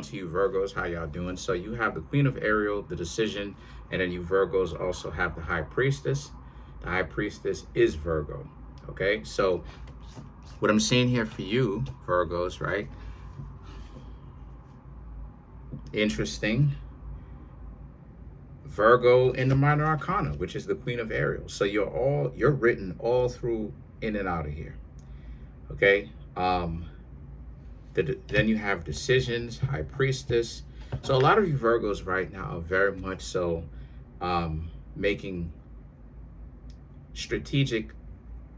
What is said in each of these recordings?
on to you Virgos. How y'all doing? So you have the Queen of Ariel, the Decision, and then you Virgos also have the High Priestess. The High Priestess is Virgo. Okay, so what I'm seeing here for you Virgos, right? Interesting. Virgo in the Minor Arcana, which is the Queen of Ariel. So you're written all through in and out of here. Okay. Then you have Decisions, High Priestess. So a lot of you Virgos right now are very much so making strategic,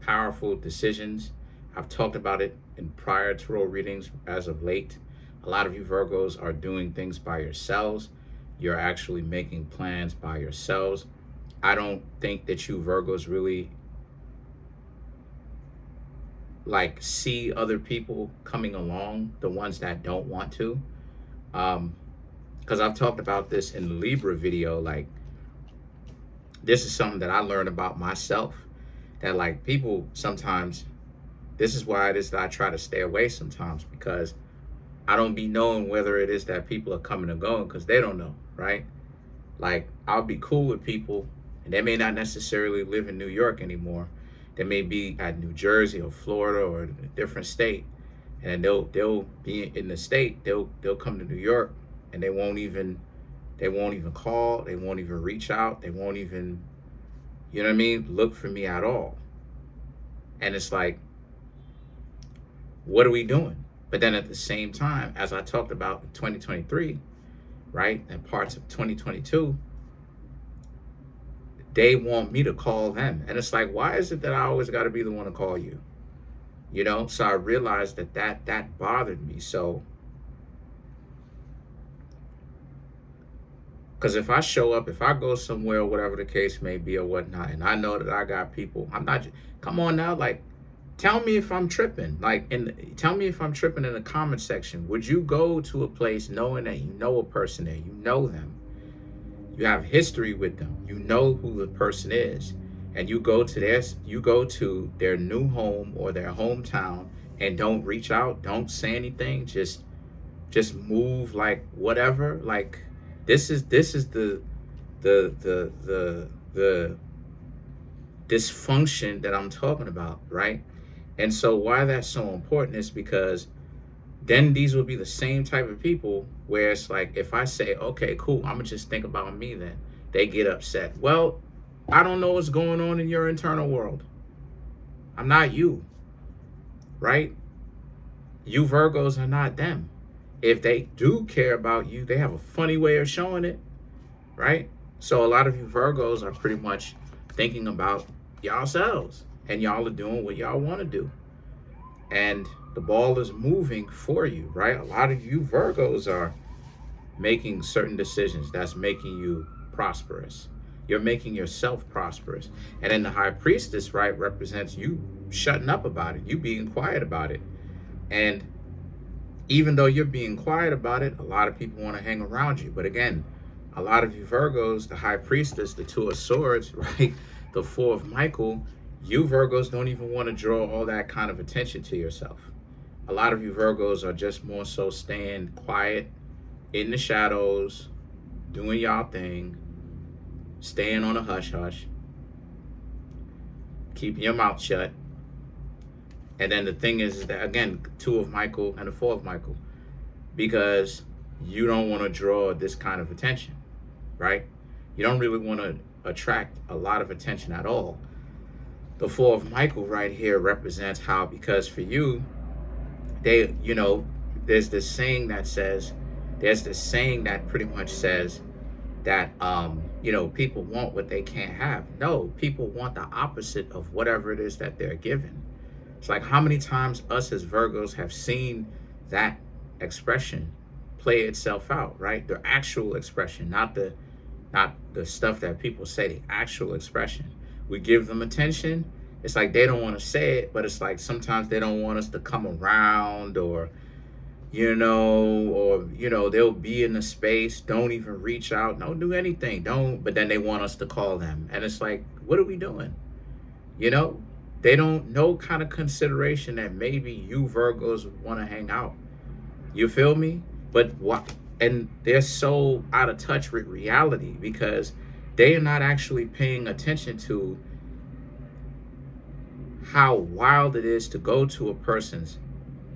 powerful decisions. I've talked about it in prior tarot readings as of late. A lot of you Virgos are doing things by yourselves. You're actually making plans by yourselves. I don't think that you Virgos really like see other people coming along, the ones that don't want to. Because I've talked about this in the Libra video. Like, this is something that I learned about myself, that like people sometimes, this is why it is that I try to stay away sometimes, because I don't be knowing whether it is that people are coming or going, because they don't know, right? Like, I'll be cool with people and they may not necessarily live in New York anymore. They may be at New Jersey or Florida or a different state, and they'll be in the state. They'll come to New York, and they won't even call. They won't even reach out. They won't even, you know what I mean, look for me at all. And it's like, what are we doing? But then at the same time, as I talked about in 2023, right, and parts of 2022, they want me to call them. And it's like, why is it that I always got to be the one to call you? You know, so I realized that bothered me. So, because if I show up, if I go somewhere, whatever the case may be or whatnot, and I know that I got people, I'm not, come on now, like, tell me if I'm tripping. Like, tell me if I'm tripping in the comment section. Would you go to a place knowing that you know a person there, you know them, you have history with them, you know who the person is, and you go to their new home or their hometown and don't reach out, don't say anything, just move like whatever? Like, this is the dysfunction that I'm talking about, right? And so why that's so important is because then these will be the same type of people where it's like, if I say, okay, cool, I'm gonna just think about me, then they get upset. Well, I don't know what's going on in your internal world. I'm not you, right? You Virgos are not them. If they do care about you, they have a funny way of showing it, right? So a lot of you Virgos are pretty much thinking about yourselves, and y'all are doing what y'all want to do. And the ball is moving for you, right? A lot of you Virgos are making certain decisions that's making you prosperous. You're making yourself prosperous. And then the High Priestess, right, represents you shutting up about it, you being quiet about it. And even though you're being quiet about it, a lot of people want to hang around you. But again, a lot of you Virgos, the High Priestess, the Two of Swords, right, the Four of Michael, you Virgos don't even want to draw all that kind of attention to yourself. A lot of you Virgos are just more so staying quiet in the shadows, doing y'all thing, staying on a hush-hush, keeping your mouth shut. And then the thing is that, again, Two of Michael and the Four of Michael, because you don't want to draw this kind of attention, right? You don't really want to attract a lot of attention at all. The Four of Michael right here represents how, because for you, they, you know, there's this saying that pretty much says that, you know, people want what they can't have. No, people want the opposite of whatever it is that they're given. It's like, how many times us as Virgos have seen that expression play itself out, right? The actual expression, not the stuff that people say, the actual expression. We give them attention. It's like they don't want to say it, but it's like sometimes they don't want us to come around, or, you know, they'll be in the space, don't even reach out, don't do anything, but then they want us to call them. And it's like, what are we doing? You know, they don't know kind of consideration that maybe you Virgos want to hang out. You feel me? But what? And they're so out of touch with reality because they are not actually paying attention to how wild it is to go to a person's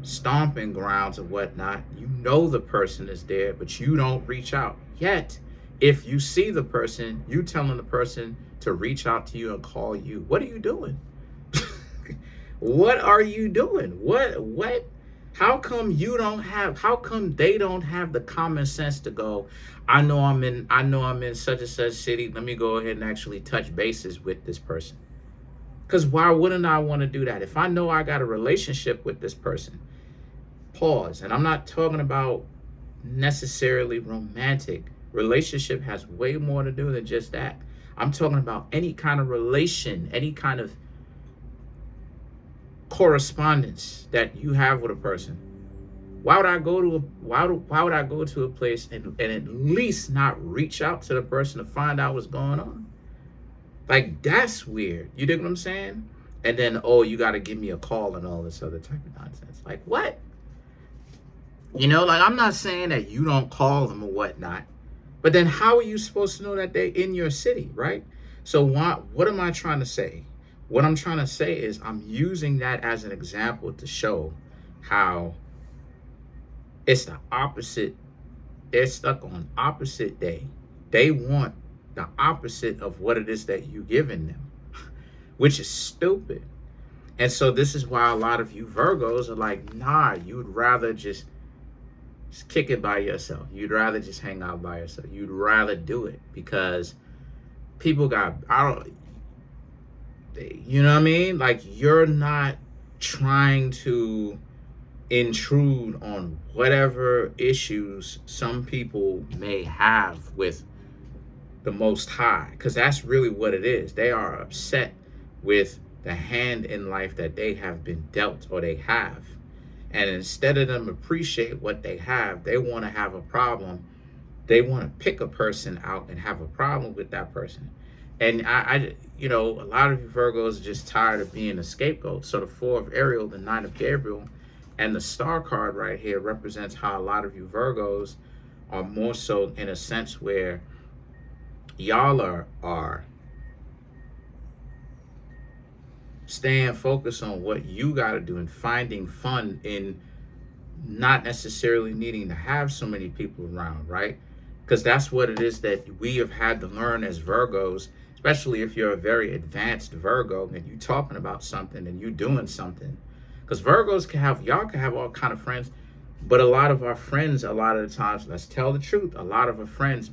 stomping grounds or whatnot. You know the person is there, but you don't reach out. Yet, if you see the person, you telling the person to reach out to you and call you. What are you doing? What are you doing? What how come how come they don't have the common sense to go, I know I'm in such and such city. Let me go ahead and actually touch bases with this person. Because why wouldn't I want to do that? If I know I got a relationship with this person, pause. And I'm not talking about necessarily romantic. Relationship has way more to do than just that. I'm talking about any kind of relation, any kind of correspondence that you have with a person. Why would I go to why would I go to a place and at least not reach out to the person to find out what's going on? Like, that's weird. You dig what I'm saying? And then, oh, you got to give me a call and all this other type of nonsense. Like, what? You know, like, I'm not saying that you don't call them or whatnot, but then how are you supposed to know that they're in your city, right? So what am I trying to say? What I'm trying to say is I'm using that as an example to show how it's the opposite. They're stuck on opposite day. They want the opposite of what it is that you're giving them, which is stupid. And so this is why a lot of you Virgos are like, nah, you'd rather just kick it by yourself. You'd rather just hang out by yourself. You'd rather do it because people got, you know what I mean? Like, you're not trying to intrude on whatever issues some people may have with the Most High, because that's really what it is. They are upset with the hand in life that they have been dealt or they have. And instead of them appreciate what they have, they want to have a problem. They want to pick a person out and have a problem with that person. And I you know, a lot of you Virgos are just tired of being a scapegoat. So the Four of Ariel, the Nine of Gabriel, and the Star card right here represents how a lot of you Virgos are more so in a sense where y'all are staying focused on what you got to do and finding fun in not necessarily needing to have so many people around, right? Because that's what it is that we have had to learn as Virgos, especially if you're a very advanced Virgo and you talking about something and you doing something. Because Virgos y'all can have all kind of friends, but a lot of our friends, a lot of the times, let's tell the truth, a lot of our friends,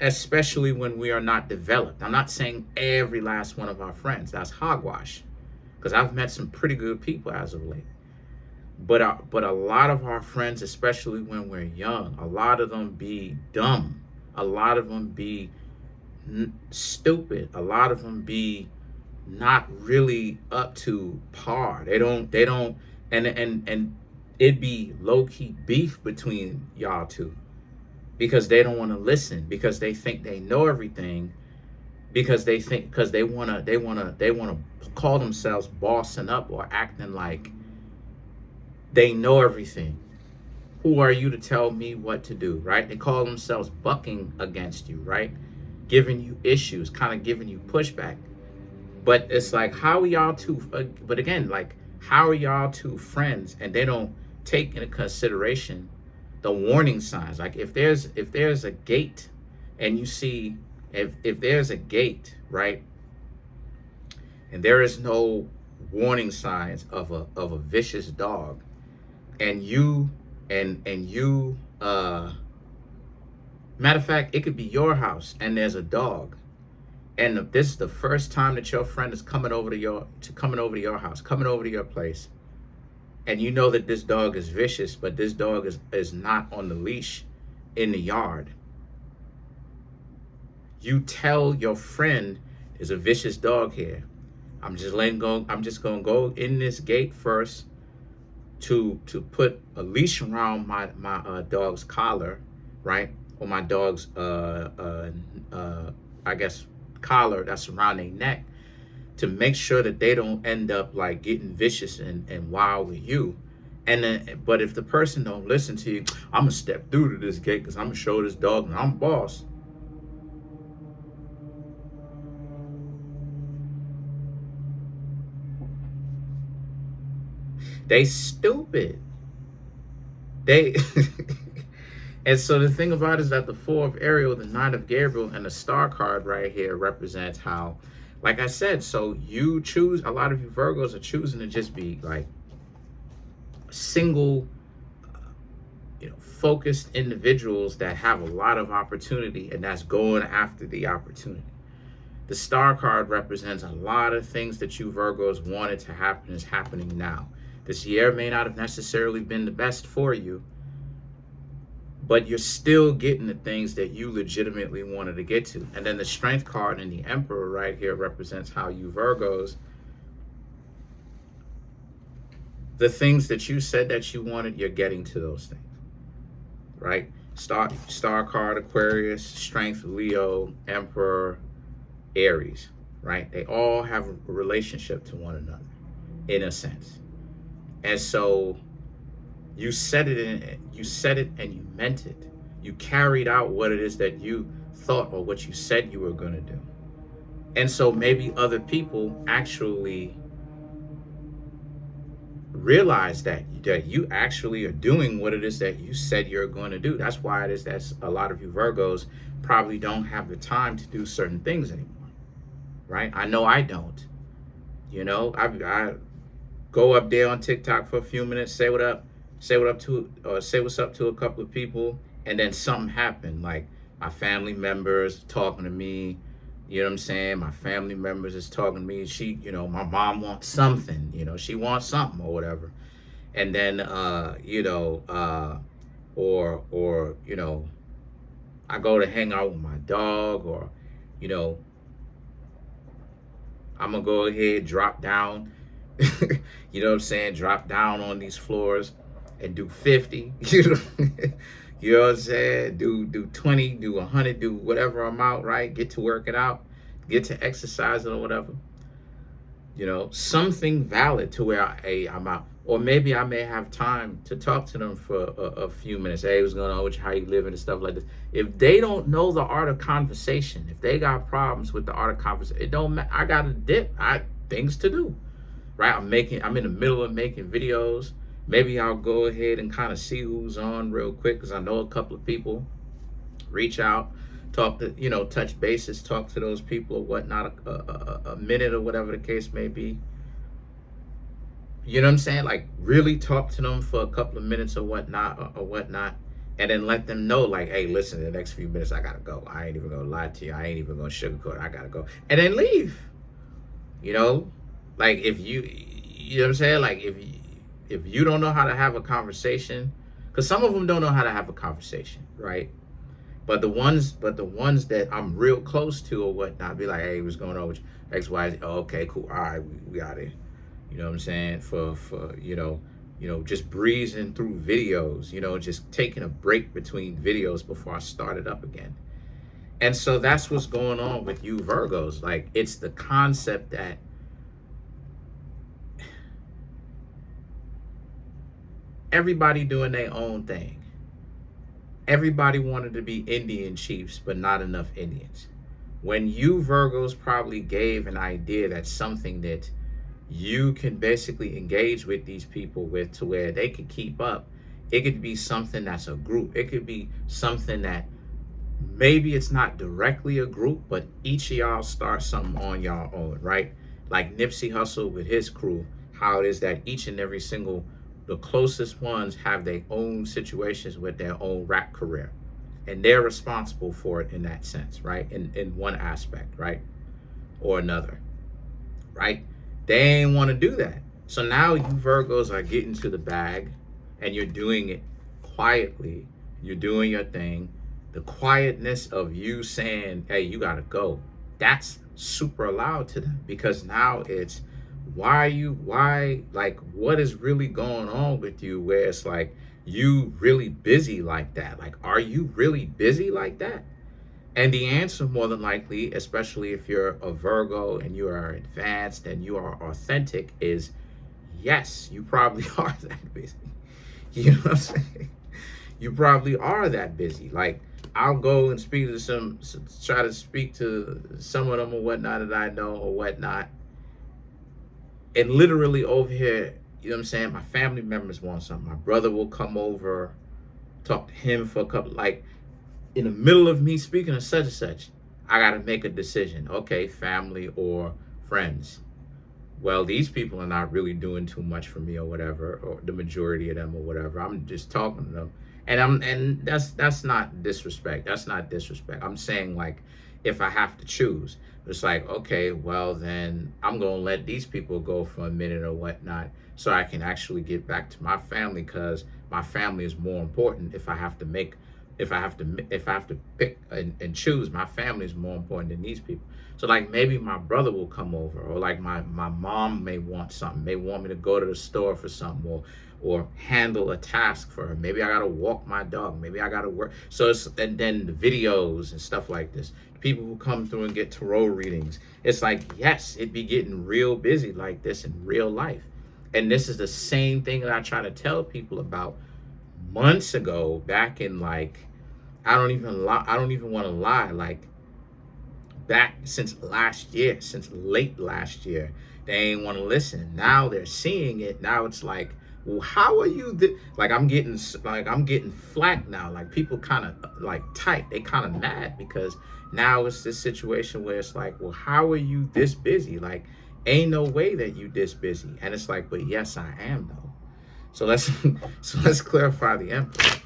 especially when we are not developed. I'm not saying every last one of our friends. That's hogwash. Because I've met some pretty good people as of late. But a lot of our friends, especially when we're young, a lot of them be dumb. A lot of them be stupid. A lot of them be not really up to par. They don't, and it'd be low-key beef between y'all two. Because they don't want to listen, because they think they know everything, because they want to call themselves bossing up or acting like they know everything. Who are you to tell me what to do, right? They call themselves bucking against you, right? Giving you issues, kind of giving you pushback. But it's like, how are y'all two, but again, like, how are y'all two friends and they don't take into consideration the warning signs? Like, if there's a gate and you see, if there's a gate, right, and there is no warning signs of a vicious dog, and you matter of fact, it could be your house and there's a dog, and this is the first time that your friend is coming over to your house, coming over to your place, and you know that this dog is vicious, but this dog is not on the leash in the yard. You tell your friend, there's a vicious dog here. I'm just gonna go in this gate first to put a leash around my dog's collar, right? Or my dog's I guess collar that's around their neck, to make sure that they don't end up like getting vicious and wild with you. And then, but if the person don't listen to you, I'm gonna step through to this gate because I'm gonna show this dog and I'm boss. They stupid. They and so the thing about it is that the Four of Ariel, the Nine of Gabriel, and the Star card right here represents how, like I said, so you choose, a lot of you Virgos are choosing to just be like single, focused individuals that have a lot of opportunity, and that's going after the opportunity. The Star card represents a lot of things that you Virgos wanted to happen is happening now. This year may not have necessarily been the best for you, but you're still getting the things that you legitimately wanted to get to. And then the Strength card and the Emperor right here represents how you Virgos, the things that you said that you wanted, you're getting to those things, right? Star card, Aquarius, Strength, Leo, Emperor, Aries, right? They all have a relationship to one another in a sense. And so you said it and you meant it. You carried out what it is that you thought or what you said you were going to do. And so maybe other people actually realize that you actually are doing what it is that you said you're going to do. That's why it is that a lot of you Virgos probably don't have the time to do certain things anymore, right? I know I don't. I go up there on TikTok for a few minutes, say what's up to a couple of people, and then something happened. Like my family members talking to me, you know what I'm saying? My family members is talking to me. She, my mom wants something, she wants something or whatever. And then, I go to hang out with my dog, or, I'm going to go ahead, drop down, you know what I'm saying? Drop down on these floors and do 50, you know what I'm saying? Do 20, do 100, do whatever amount, right? Get to work it out, get to exercise it or whatever. Something valid to where, hey, I'm out. Or maybe I may have time to talk to them for a few minutes. Hey, what's going on with you? How you living and stuff like this. If they don't know the art of conversation, if they got problems with the art of conversation, it don't matter. I got to dip. I things to do, right? I'm in the middle of making videos. Maybe I'll go ahead and kind of see who's on real quick because I know a couple of people. Reach out, talk to, touch bases, talk to those people or whatnot, a minute or whatever the case may be. You know what I'm saying? Like really talk to them for a couple of minutes or whatnot, and then let them know, like, hey, listen, the next few minutes I gotta go. I ain't even gonna lie to you. I ain't even gonna sugarcoat it. I gotta go, and then leave. Like if you know what I'm saying? Like if you don't know how to have a conversation, because some of them don't know how to have a conversation, right? But the ones that I'm real close to or whatnot, be like, hey, what's going on with you? X, Y, Z. Oh, okay, cool. All right, we got it. You know what I'm saying? For just breezing through videos, just taking a break between videos before I start it up again. And so that's what's going on with you Virgos. Like, it's the concept that everybody doing their own thing. Everybody wanted to be Indian chiefs, but not enough Indians. When you Virgos probably gave an idea that's something that you can basically engage with these people with to where they could keep up. It could be something that's a group. It could be something that maybe it's not directly a group, but each of y'all start something on y'all own, right? Like Nipsey Hussle with his crew, how it is that each and every single, the closest ones have their own situations with their own rap career. And they're responsible for it in that sense, right? In one aspect, right? Or another, right? They ain't want to do that. So now you Virgos are getting to the bag and you're doing it quietly. You're doing your thing. The quietness of you saying, hey, you got to go. That's super loud to them because now it's what is really going on with you where it's like you really busy like that? Like, are you really busy like that? And the answer, more than likely, especially if you're a Virgo and you are advanced and you are authentic, is yes, you probably are that busy. You know what I'm saying? You probably are that busy. Like, I'll go and speak to try to speak to some of them or whatnot that I know or whatnot. And literally over here, you know what I'm saying? My family members want something. My brother will come over, talk to him for a couple, like, in the middle of me speaking of such and such, I got to make a decision. Okay, family or friends. Well, these people are not really doing too much for me or whatever, or the majority of them or whatever. I'm just talking to them. And that's not disrespect. That's not disrespect. I'm saying, like, if I have to choose, it's like, okay, well then I'm gonna let these people go for a minute or whatnot, so I can actually get back to my family, because my family is more important. If I have to pick and choose, my family is more important than these people. So, like, maybe my brother will come over, or like my mom may want something, may want me to go to the store for something, or handle a task for her. Maybe I gotta walk my dog. Maybe I gotta work. So it's, and then the videos and stuff like this. People who come through and get tarot readings. It's like, yes, it be getting real busy like this in real life. And this is the same thing that I try to tell people about months ago, back in, like, I don't even want to lie, like, back since last year, since late last year. They ain't want to listen. Now they're seeing it. Now it's like, well, how are you like, I'm getting flack now. Like, people kind of like tight. They kind of mad because now it's this situation where it's like, well, how are you this busy? Like, ain't no way that you this busy. And it's like, but yes, I am though. So let's clarify the emperor.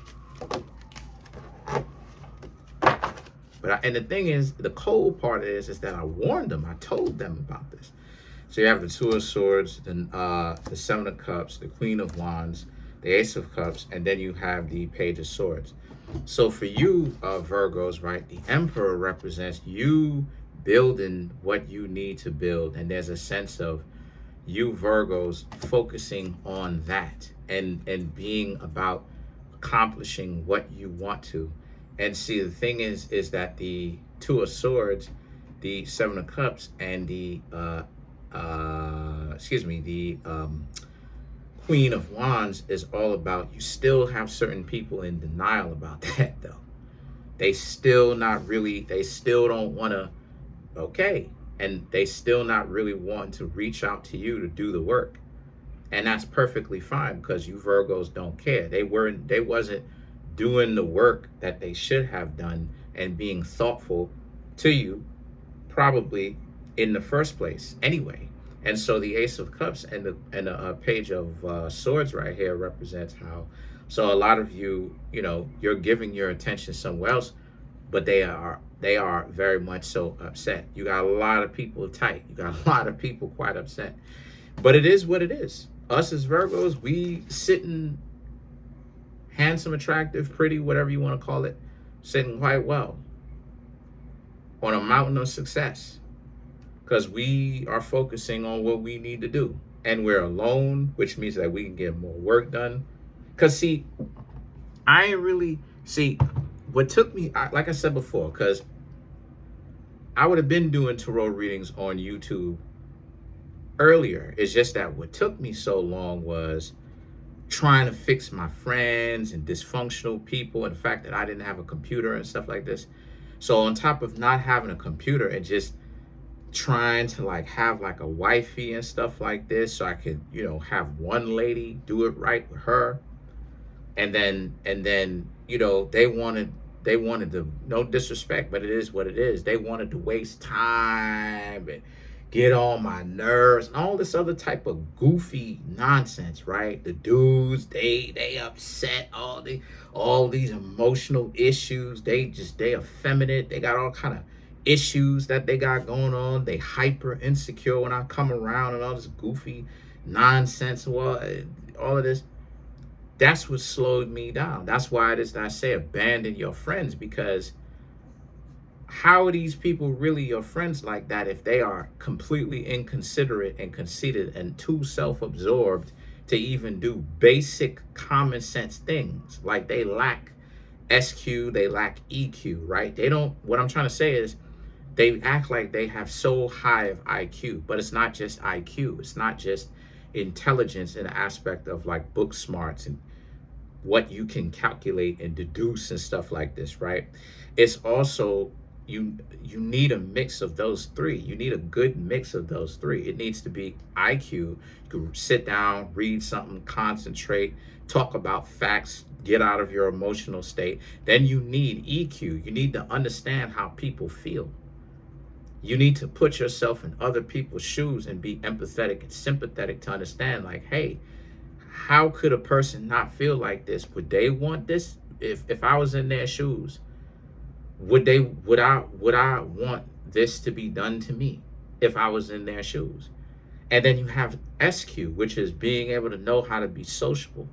And the thing is, the cold part is that I warned them. I told them about this. So you have the Two of Swords, the Seven of Cups, the Queen of Wands, the Ace of Cups, and then you have the Page of Swords. So for you, Virgos, right, the Emperor represents you building what you need to build. And there's a sense of you Virgos focusing on that and being about accomplishing what you want to. And see, the thing is that the Two of Swords, the Seven of Cups, and the Queen of Wands is all about, you still have certain people in denial about that though. They still don't want to, okay, and they still not really want to reach out to you to do the work. And that's perfectly fine, because you Virgos don't care. They wasn't doing the work that they should have done and being thoughtful to you probably in the first place anyway. And so the Ace of Cups and the Page of Swords right here represents how, so a lot of you, you're giving your attention somewhere else, but they are very much so upset. You got a lot of people tight. You got a lot of people quite upset. But it is what it is. Us as Virgos, we sitting handsome, attractive, pretty, whatever you want to call it, sitting quite well on a mountain of success, because we are focusing on what we need to do. And we're alone, which means that we can get more work done. Because, see, what took me, like I said before, because I would have been doing tarot readings on YouTube earlier. It's just that what took me so long was trying to fix my friends and dysfunctional people, and the fact that I didn't have a computer and stuff like this. So on top of not having a computer and just trying to like have like a wifey and stuff like this, so I could, have one lady do it right with her. And then, they wanted to, no disrespect, but it is what it is. They wanted to waste time and get on my nerves and all this other type of goofy nonsense, right? The dudes, they upset, all these emotional issues. They effeminate. They got all kind of issues that they got going on. They hyper insecure when I come around and all this goofy nonsense. Well, all of this. That's what slowed me down. That's why it is that I say abandon your friends, because how are these people really your friends like that if they are completely inconsiderate and conceited and too self-absorbed to even do basic common sense things? Like, they lack SQ, they lack EQ, right? What I'm trying to say is, they act like they have so high of IQ, but it's not just IQ. It's not just intelligence in the aspect of like book smarts and what you can calculate and deduce and stuff like this, right? It's also, you need a mix of those three. You need a good mix of those three. It needs to be IQ. You can sit down, read something, concentrate, talk about facts, get out of your emotional state. Then you need EQ. You need to understand how people feel. You need to put yourself in other people's shoes and be empathetic and sympathetic to understand, like, hey, how could a person not feel like this? Would they want this? If I was in their shoes, would I want this to be done to me if I was in their shoes? And then you have SQ, which is being able to know how to be sociable.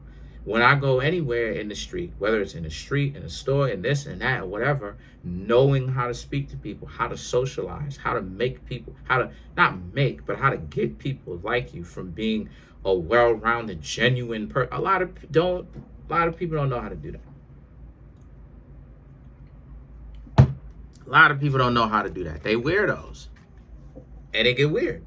When I go anywhere in the street, whether it's in the street, in a store, in this and that, or whatever, knowing how to speak to people, how to socialize, how to make people, how to not make, but how to get people like you from being a well-rounded, genuine person. A lot of people don't know how to do that. A lot of people don't know how to do that. They weirdos, and they get weird.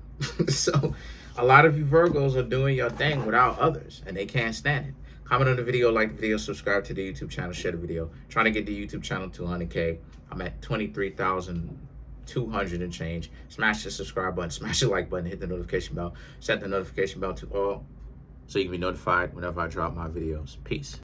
So a lot of you Virgos are doing your thing without others, and they can't stand it. Comment on the video, like the video, subscribe to the YouTube channel, share the video. Trying to get the YouTube channel to 100K. I'm at 23,200 and change. Smash the subscribe button, smash the like button, hit the notification bell, set the notification bell to all so you can be notified whenever I drop my videos. Peace.